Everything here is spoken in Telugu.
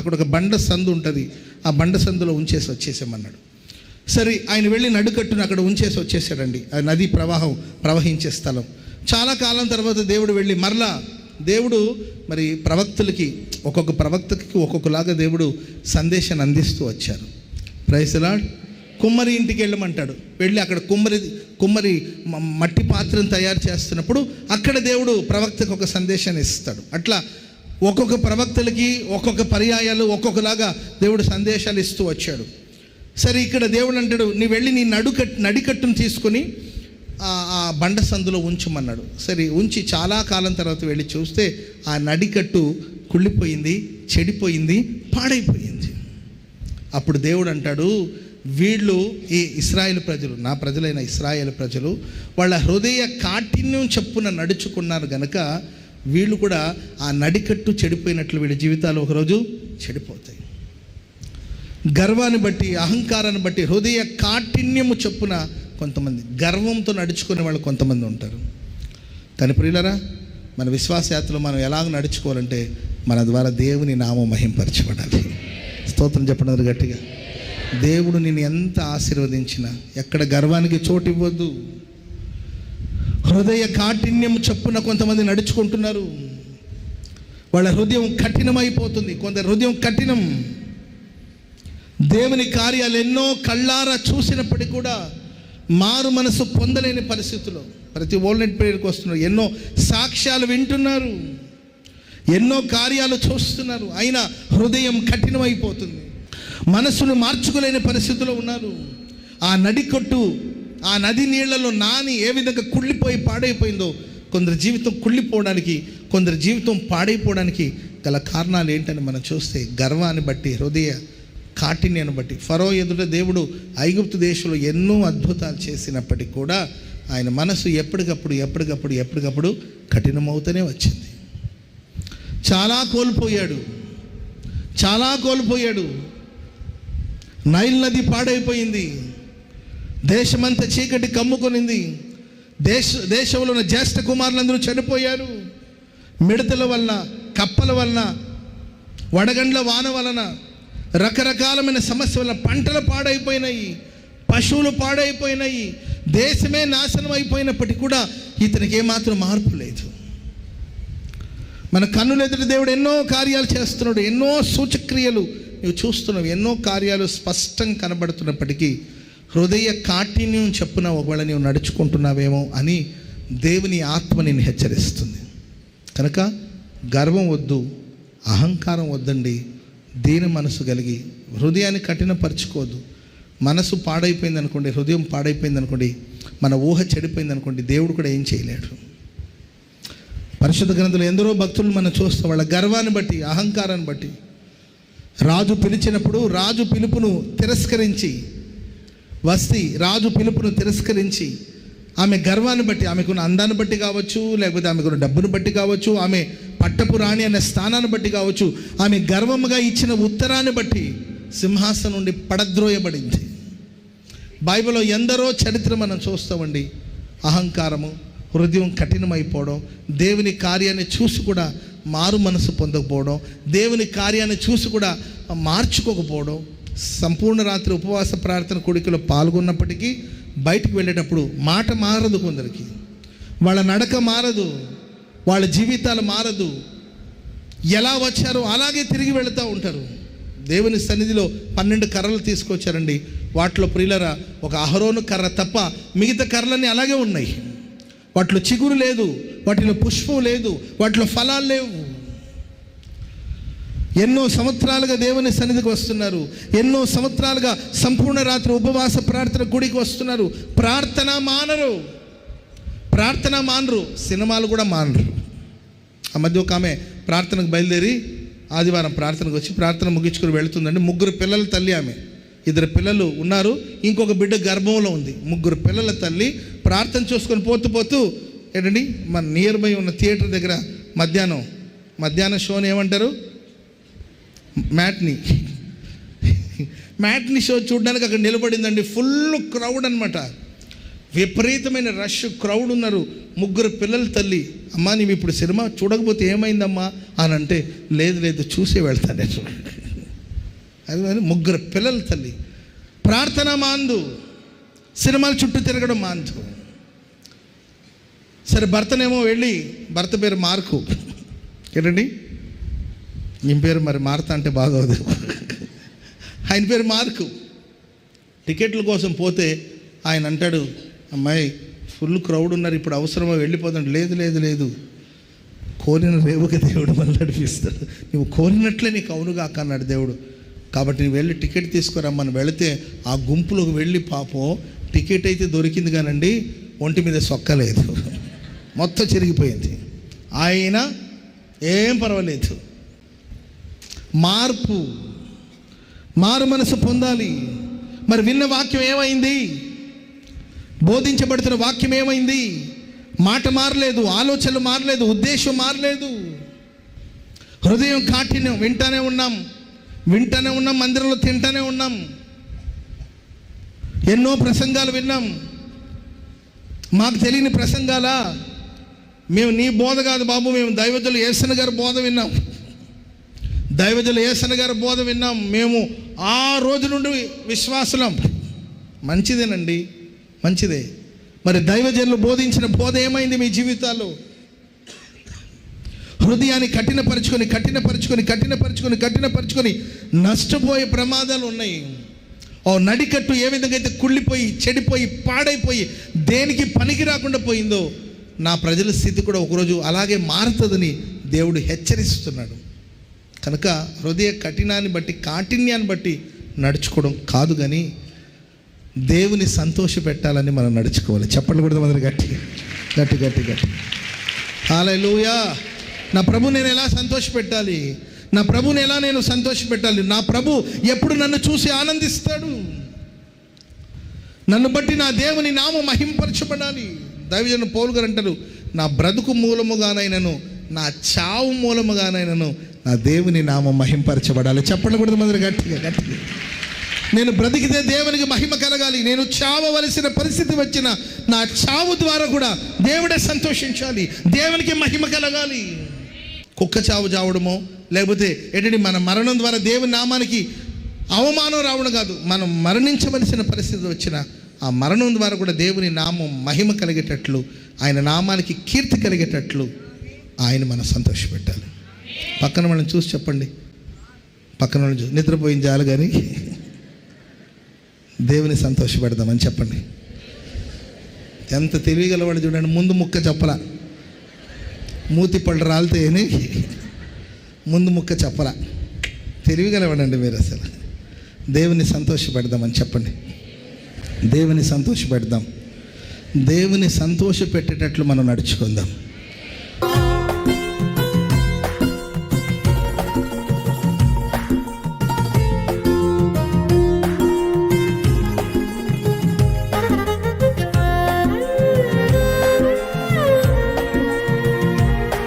అక్కడ ఒక బండ సందు ఉంటుంది, ఆ బండ సందులో ఉంచేసి వచ్చేసామన్నాడు. సరే ఆయన వెళ్ళి నడుకట్టును అక్కడ ఉంచేసి వచ్చేసాడండి. ఆ నది ప్రవహించే స్థలం. చాలా కాలం తర్వాత దేవుడు వెళ్ళి మరలా దేవుడు మరి ప్రవక్తలకి ఒక్కొక్క ప్రవక్తకి ఒక్కొక్కలాగా దేవుడు సందేశాన్ని అందిస్తూ వచ్చారు. Praise the Lord. కుమ్మరి ఇంటికి వెళ్ళమంటాడు. వెళ్ళి అక్కడ కుమ్మరి మట్టి పాత్రను తయారు చేస్తున్నప్పుడు అక్కడ దేవుడు ప్రవక్తకు ఒక సందేశాన్ని ఇస్తాడు. అట్లా ఒక్కొక్క ప్రవక్తలకి ఒక్కొక్క పర్యాయాలు ఒక్కొక్కలాగా దేవుడు సందేశాలు ఇస్తూ వచ్చాడు. సరే ఇక్కడ దేవుడు అంటాడు, నీ వెళ్ళి నీ నడికట్టును తీసుకొని ఆ బండ సందులో ఉంచమన్నాడు. సరే ఉంచి చాలా కాలం తర్వాత వెళ్ళి చూస్తే ఆ నడికట్టు కుళ్ళిపోయింది, చెడిపోయింది, పాడైపోయింది. అప్పుడు దేవుడు అంటాడు, వీళ్ళు ఈ ఇశ్రాయేలు ప్రజలు, నా ప్రజలైన ఇశ్రాయేలు ప్రజలు వాళ్ళ హృదయ కాఠిన్యం చొప్పున నడుచుకున్నారు గనక వీళ్ళు కూడా ఆ నడికట్టు చెడిపోయినట్లు వీళ్ళ జీవితాలు ఒకరోజు చెడిపోతాయి. గర్వాన్ని బట్టి, అహంకారాన్ని బట్టి, హృదయ కాఠిన్యము చొప్పున కొంతమంది గర్వంతో నడుచుకునే వాళ్ళు కొంతమంది ఉంటారు. కానీ ప్రియులరా, మన విశ్వాసయాత్రలో మనం ఎలాగ నడుచుకోవాలంటే మన ద్వారా దేవుని నామం మహింపరచబడాలి. స్తోత్రం చెప్పండి గట్టిగా. దేవుడు నిన్ను ఎంత ఆశీర్వదించినా ఎక్కడ గర్వానికి చోటు ఇవ్వద్దు. హృదయ కాఠిన్యం చొప్పున కొంతమంది నడుచుకుంటున్నారు. వాళ్ళ హృదయం కఠినమైపోతుంది. కొందరి హృదయం కఠినం. దేవుని కార్యాలు ఎన్నో కళ్ళారా చూసినప్పటికీ కూడా మారు మనసు పొందలేని పరిస్థితుల్లో ప్రతి ఓల్నెట్ ప్రేయర్కి వస్తున్నారు. ఎన్నో సాక్ష్యాలు వింటున్నారు, ఎన్నో కార్యాలు చూస్తున్నారు, అయినా హృదయం కఠినమైపోతుంది. మనసును మార్చుకోలేని పరిస్థితుల్లో ఉన్నారు. ఆ నడికొట్టు, ఆ నది నీళ్లలో నాని ఏ విధంగా కుళ్ళిపోయి పాడైపోయిందో, కొందరి జీవితం కుళ్ళిపోవడానికి, కొందరి జీవితం పాడైపోవడానికి గల కారణాలు ఏంటని మనం చూస్తే గర్వాన్ని బట్టి, హృదయ కాఠిన్యాన్ని బట్టి. ఫరో ఎదుట దేవుడు ఐగుప్తు దేశంలో ఎన్నో అద్భుతాలు చేసినప్పటికీ కూడా ఆయన మనసు ఎప్పటికప్పుడు కఠినమవుతూనే వచ్చింది. చాలా కోల్పోయాడు. నైల్ నది పాడైపోయింది. దేశమంతా చీకటి కమ్ముకొనింది. దేశంలో ఉన్న జ్యేష్ఠ కుమారులందరూ చనిపోయారు. మిడతల వలన, కప్పల వలన, వడగండ్ల వాన వలన, రకరకాలమైన సమస్య వలన పంటలు పాడైపోయినాయి, పశువులు పాడైపోయినాయి, దేశమే నాశనం అయిపోయినప్పటికీ కూడా ఇతనికి ఏమాత్రం మార్పు లేదు. మన కన్నుల ఎదుట దేవుడు ఎన్నో కార్యాలు చేస్తున్నాడు, ఎన్నో సూచక్రియలు నువ్వు చూస్తున్నావు, ఎన్నో కార్యాలు స్పష్టంగా కనబడుతున్నప్పటికీ హృదయ కాఠిన్యం చెప్పున ఒకవేళ నీవు నడుచుకుంటున్నావేమో అని దేవుని ఆత్మ నిన్ను హెచ్చరిస్తుంది. కనుక గర్వం వద్దు, అహంకారం వద్దండి. దీన మనసు కలిగి హృదయాన్ని కఠినపరచుకోవద్దు. మనసు పాడైపోయింది అనుకోండి, హృదయం పాడైపోయింది అనుకోండి, మన ఊహ చెడిపోయింది అనుకోండి, దేవుడు కూడా ఏం చేయలేడు. పరిశుద్ధ గ్రంథంలో ఎందరో భక్తులు మనం చూస్తాం, వాళ్ళ గర్వాన్ని బట్టి, అహంకారాన్ని బట్టి. రాజు పిలిచినప్పుడు రాజు పిలుపును తిరస్కరించి, రాజు పిలుపును తిరస్కరించి ఆమె గర్వాన్ని బట్టి, ఆమెకున్న అందాన్ని బట్టి కావచ్చు, లేకపోతే ఆమెకున్న డబ్బును బట్టి కావచ్చు, ఆమె పట్టపు రాణి అనే స్థానాన్ని బట్టి కావచ్చు, ఆమె గర్వముగా ఇచ్చిన ఉత్తరాన్ని బట్టి సింహాసనం నుండి పడద్రోయబడింది. బైబిల్లో ఎందరో చరిత్ర మనం చూస్తామండి. అహంకారము, హృదయం కఠినమైపోవడం, దేవుని కార్యాన్ని చూసి కూడా మారు మనసు పొందకపోవడం, దేవుని కార్యాన్ని చూసి కూడా మార్చుకోకపోవడం. సంపూర్ణ రాత్రి ఉపవాస ప్రార్థన కూడికలో పాల్గొన్నప్పటికీ బయటకు వెళ్ళేటప్పుడు మాట మారదు, కొందరికి వాళ్ళ నడక మారదు, వాళ్ళ జీవితాలు మారదు. ఎలా వచ్చారో అలాగే తిరిగి వెళుతూ ఉంటారు. దేవుని సన్నిధిలో 12 కర్రలు తీసుకొచ్చారండి. వాటిలో ప్రియులరా ఒక అహరోను కర్ర తప్ప మిగతా కర్రలన్నీ అలాగే ఉన్నాయి. వాటిలో చిగురు లేదు, వాటిలో పుష్పం లేదు, వాటిలో ఫలాలు లేవు. ఎన్నో సంవత్సరాలుగా దేవుని సన్నిధికి వస్తున్నారు, ఎన్నో సంవత్సరాలుగా సంపూర్ణ రాత్రి ఉపవాస ప్రార్థన గుడికి వస్తున్నారు. ప్రార్థన మానరు, సినిమాలు కూడా మానరు. ఆ మధ్య ఒక ఆమె ప్రార్థనకు బయలుదేరి ఆదివారం ప్రార్థనకు వచ్చి ప్రార్థన ముగించుకుని వెళుతుందండి. 3 పిల్లల తల్లి ఆమె. 2 పిల్లలు ఉన్నారు, ఇంకొక బిడ్డ గర్భంలో ఉంది. 3 పిల్లల తల్లి ప్రార్థన చూసుకొని పోతూ ఏంటండి మన నియర్ బై ఉన్న థియేటర్ దగ్గర మధ్యాహ్నం షోని ఏమంటారు, మ్యాట్ని షో చూడడానికి అక్కడ నిలబడిందండి. ఫుల్ క్రౌడ్ అనమాట, విపరీతమైన రష్, క్రౌడ్ ఉన్నారు. 3 పిల్లల తల్లి, అమ్మా నీవు ఇప్పుడు సినిమా చూడకపోతే ఏమైందమ్మా అని అంటే, లేదు చూసే వెళ్తాను. అది 3 పిల్లల తల్లి. ప్రార్థన మాందు, సినిమాల చుట్టూ తిరగడం మాందు. సరే భర్తనేమో వెళ్ళి, భర్త పేరు మార్కు, ఏంటండి ఈయన పేరు మరి మార్తా అంటే బాగోదు, ఆయన పేరు మార్కు. టికెట్ల కోసం పోతే ఆయన అంటాడు, అమ్మాయి ఫుల్ క్రౌడ్ ఉన్నారు, ఇప్పుడు అవసరమో వెళ్ళిపోతాడు. లేదు లేదు లేదు, కోరిన రేవుగా దేవుడు మళ్ళీ నడిపిస్తాడు. నువ్వు కోరినట్లే నీకు అవునుగా అన్నాడు దేవుడు. కాబట్టి నువ్వు వెళ్ళి టికెట్ తీసుకురమ్మని వెళితే ఆ గుంపులోకి వెళ్ళి పాపం టికెట్ అయితే దొరికింది కానండి, ఒంటి మీద సొక్కలేదు, మొత్తం చెరిగిపోయింది. ఆయన ఏం పర్వాలేదు. మారు మనసు పొందాలి. మరి విన్న వాక్యం ఏమైంది? బోధించబడుతున్న వాక్యం ఏమైంది? మాట మారలేదు, ఆలోచనలు మారలేదు, ఉద్దేశం మారలేదు. హృదయం కాఠిన్యం. వింటానే ఉన్నాం, మందిరంలో తింటానే ఉన్నాం, ఎన్నో ప్రసంగాలు విన్నాం. మాకు తెలియని ప్రసంగాలా? మేము నీ బోధ కాదు బాబు, మేము దైవజనులు యేసన్న గారి బోధ విన్నాం, మేము ఆ రోజు నుండి విశ్వాసులం. మంచిదేనండి, మంచిదే. మరి దైవజనులు బోధించిన బోధ ఏమైంది మీ జీవితాల్లో? హృదయాన్ని కఠినపరుచుకొని నష్టపోయే ప్రమాదాలు ఉన్నాయి. ఓ నడికట్టు ఏ విధంగా అయితే కుళ్ళిపోయి, చెడిపోయి, పాడైపోయి, దేనికి పనికి రాకుండా పోయిందో, నా ప్రజల స్థితి కూడా ఒకరోజు అలాగే మారుతుందని దేవుడు హెచ్చరిస్తున్నాడు. కనుక హృదయ కాఠిన్యాన్ని బట్టి నడుచుకోవడం కాదు, కానీ దేవుని సంతోష పెట్టాలని మనం నడుచుకోవాలి. చెప్పండి కూడా మొదలు గట్టి. హల్లెలూయా. నా ప్రభు నేను ఎలా సంతోషపెట్టాలి? నా ప్రభుని ఎలా నేను సంతోషపెట్టాలి? నా ప్రభు ఎప్పుడు నన్ను చూసి ఆనందిస్తాడు? నన్ను బట్టి నా దేవుని నామం మహింపరచబడాలి. దైవజనుడు పౌలు గారు అంటారు, నా బ్రతుకు మూలముగానైనను, నా చావు మూలముగానైనను నా దేవుని నామం మహింపరచబడాలి. చెప్పండి కూడా మొదలు గట్టిగా. నేను బ్రతికితే దేవునికి మహిమ కలగాలి. నేను చావవలసిన పరిస్థితి వచ్చిన నా చావు ద్వారా కూడా దేవుడే సంతోషించాలి, దేవునికి మహిమ కలగాలి. కుక్క చావడమో లేకపోతే ఏంటంటే మన మరణం ద్వారా దేవుని నామానికి అవమానం రావడం కాదు. మనం మరణించవలసిన పరిస్థితి వచ్చిన ఆ మరణం ద్వారా కూడా దేవుని నామం మహిమ కలిగేటట్లు, ఆయన నామానికి కీర్తి కలిగేటట్లు ఆయన మనం సంతోషపెట్టాలి. పక్కన వాళ్ళని చూసి చెప్పండి, పక్కన వాళ్ళని చూసి, నిద్రపోయిన చాలు కానీ దేవుని సంతోషపెడదామని చెప్పండి. ఎంత తెలియగలవాడు చూడండి. ముందు ముక్క చెప్పలా, మూతి పళ్ళు రాలితేని ముందు ముక్క చెప్పలా. తెలియగలవాడండి మీరు. అసలు దేవుని సంతోషపెడదామని చెప్పండి. దేవుని సంతోషపెడదాం. దేవుని సంతోషపెట్టేటట్లు మనం నడుచుకుందాం.